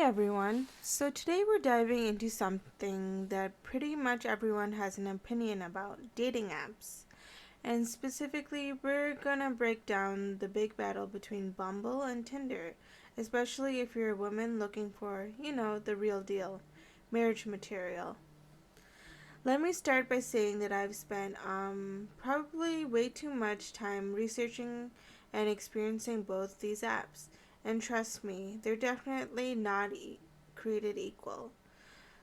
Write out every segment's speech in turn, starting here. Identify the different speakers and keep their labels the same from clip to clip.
Speaker 1: everyone. So today we're diving into something that pretty much everyone has an opinion about, dating apps. And specifically, we're gonna break down the big battle between Bumble and Tinder, especially if you're a woman looking for, the real deal, marriage material. Let me start by saying that I've spent probably way too much time researching and experiencing both these apps. And trust me, they're definitely not created equal.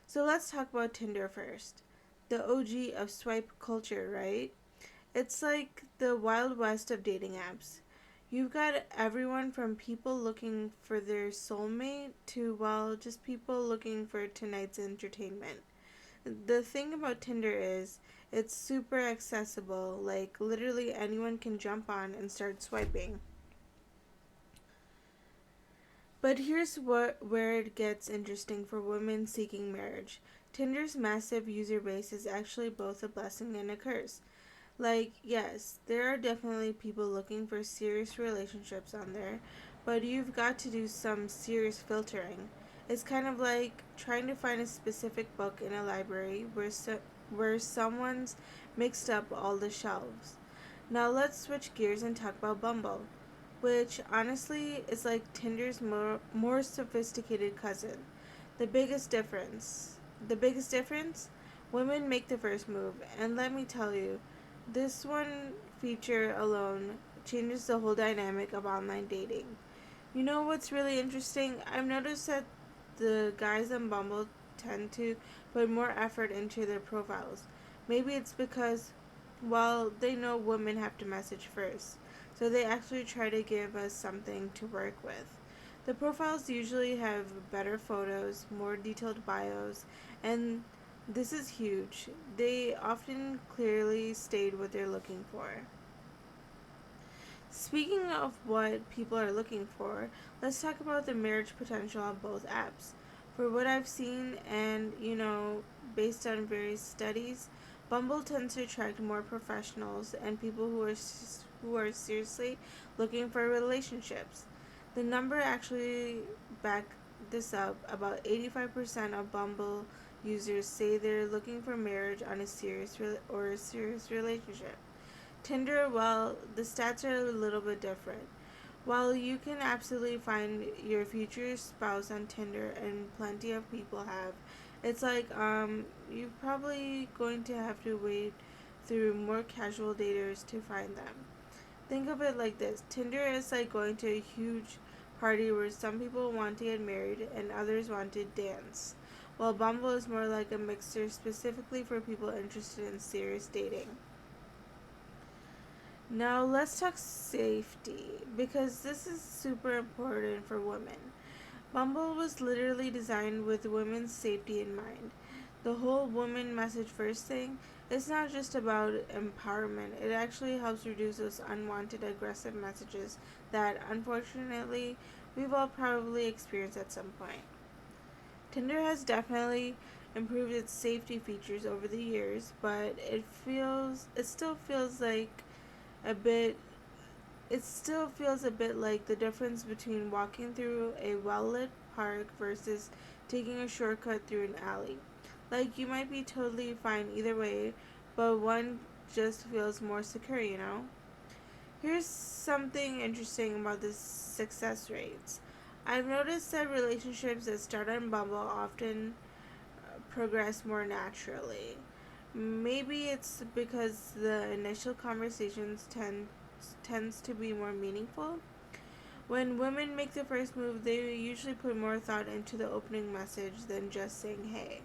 Speaker 1: So let's talk about Tinder first. The OG of swipe culture, right? It's like the Wild West of dating apps. You've got everyone from people looking for their soulmate to, well, just people looking for tonight's entertainment. The thing about Tinder is it's super accessible. Like, literally anyone can jump on and start swiping. But here's where it gets interesting for women seeking marriage. Tinder's massive user base is actually both a blessing and a curse. Like, yes, there are definitely people looking for serious relationships on there, but you've got to do some serious filtering. It's kind of like trying to find a specific book in a library where someone's mixed up all the shelves. Now let's switch gears and talk about Bumble, which honestly is like Tinder's more sophisticated cousin. The biggest difference, the biggest difference, women make the first move, and let me tell you, this one feature alone changes the whole dynamic of online dating. You know what's really interesting? I've noticed that the guys on Bumble tend to put more effort into their profiles. Maybe it's because, well, they know women have to message first, so they actually try to give us something to work with. The profiles usually have better photos, more detailed bios, and this is huge. They often clearly state what they're looking for. Speaking of what people are looking for, let's talk about the marriage potential on both apps. For what I've seen, and based on various studies, Bumble tends to attract more professionals and people who are seriously looking for relationships. The number actually back this up. About 85% of Bumble users say they're looking for marriage on a serious relationship. Tinder, well, the stats are a little bit different. While you can absolutely find your future spouse on Tinder, and plenty of people have, it's like you're probably going to have to wade through more casual daters to find them. Think of it like this: Tinder is like going to a huge party where some people want to get married and others want to dance, while Bumble is more like a mixer specifically for people interested in serious dating. Now let's talk safety because this is super important for women. Bumble was literally designed with women's safety in mind. The whole woman message first thing is not just about empowerment, it actually helps reduce those unwanted aggressive messages that unfortunately we've all probably experienced at some point. Tinder has definitely improved its safety features over the years, but it still feels like a bit it still feels a bit like the difference between walking through a well lit park versus taking a shortcut through an alley. Like, you might be totally fine either way, but one just feels more secure. Here's something interesting about the success rates. I've noticed that relationships that start on Bumble often progress more naturally. Maybe it's because the initial conversations tends to be more meaningful. When women make the first move, they usually put more thought into the opening message than just saying hey.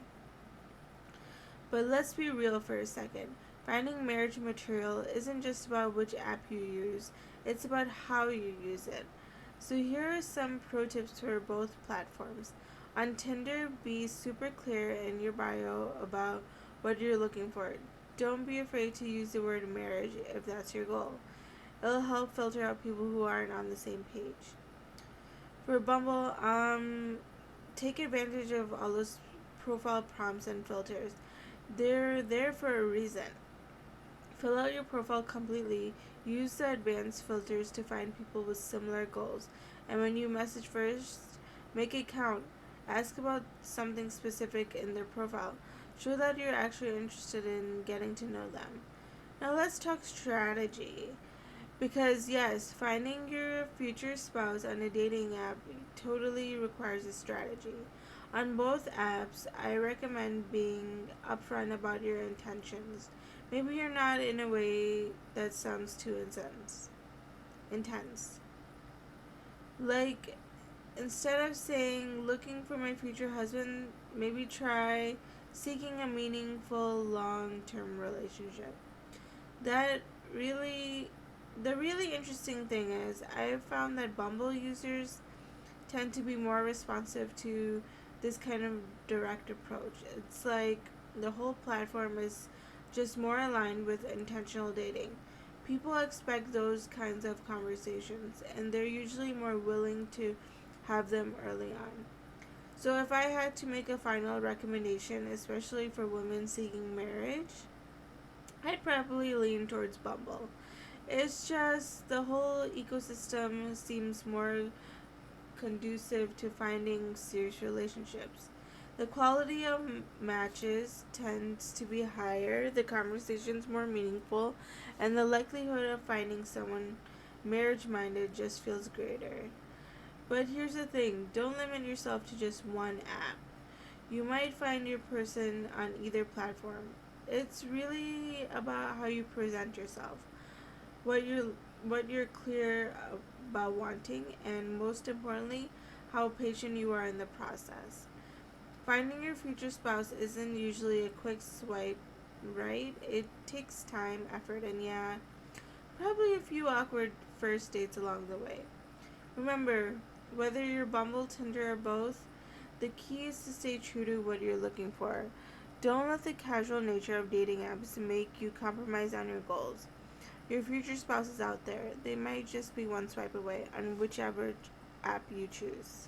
Speaker 1: But let's be real for a second. Finding marriage material isn't just about which app you use, it's about how you use it. So here are some pro tips for both platforms. On Tinder, be super clear in your bio about what you're looking for. Don't be afraid to use the word marriage if that's your goal. It'll help filter out people who aren't on the same page. For Bumble, take advantage of all those profile prompts and filters. They're there for a reason. Fill out your profile completely. Use the advanced filters to find people with similar goals. And when you message first, make it count. Ask about something specific in their profile. Show that you're actually interested in getting to know them. Now let's talk strategy. Because, yes, finding your future spouse on a dating app totally requires a strategy. On both apps, I recommend being upfront about your intentions. Maybe you're not in a way that sounds too intense. Like, instead of saying looking for my future husband, maybe try seeking a meaningful long term relationship. That really the really interesting thing is I have found that Bumble users tend to be more responsive to this kind of direct approach. It's like the whole platform is just more aligned with intentional dating. People expect those kinds of conversations, and they're usually more willing to have them early on. So, if I had to make a final recommendation, especially for women seeking marriage, I'd probably lean towards Bumble. It's just the whole ecosystem seems more conducive to finding serious relationships. The quality of matches tends to be higher, the conversation's more meaningful, and the likelihood of finding someone marriage minded just feels greater. But here's the thing, don't limit yourself to just one app. You might find your person on either platform. It's really about how you present yourself, what you're clear about wanting, and most importantly, how patient you are in the process. Finding your future spouse isn't usually a quick swipe, right? It takes time, effort, and yeah, probably a few awkward first dates along the way. Remember, whether you're Bumble, Tinder, or both, the key is to stay true to what you're looking for. Don't let the casual nature of dating apps make you compromise on your goals. Your future spouse is out there. They might just be one swipe away on whichever app you choose.